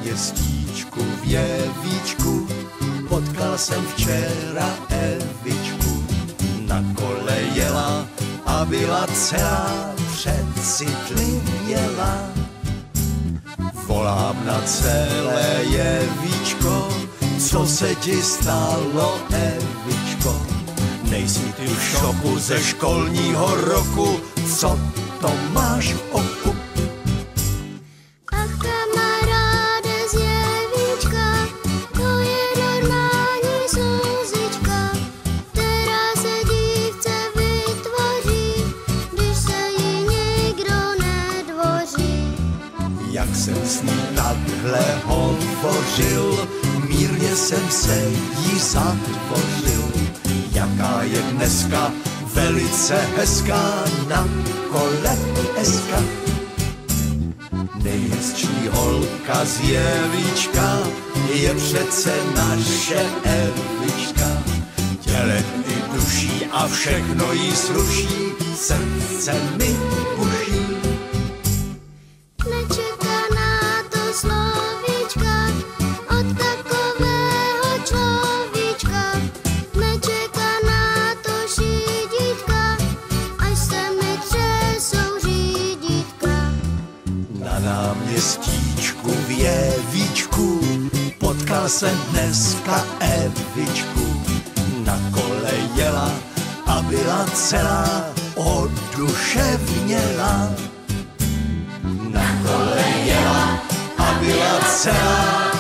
městíčku v Jevíčku potkal jsem včera Evičku. Na kole jela a byla celá přecitlivěla. Volám na celé Jevíčko, co se ti stalo, Evičko? Nejsi ty v šoku ze školního roku, co to máš v oku? Ach, kamaráde z Jevíčka, to je normální slzička, která se dívce vytvoří, když se jí nikdo nedvoří. Jak jsem s ní takhle hovořil, mírně jsem se jí zatvořil. Jaká je dneska velice hezká na kole eska. Nejhezčí holka z Jevíčka je přece naše Evička. Tělem i duší a všechno jí sluší, srdce mi buší. Nečekaná to slovíčka od takového človíčka, nečekaná to šidítka, až se mi třesou řídítka. Na náměstíčku v Jevíčku potkal jsem dneska Evičku. Na kole jela a byla celá oduševněla. Na kole jela a byla celá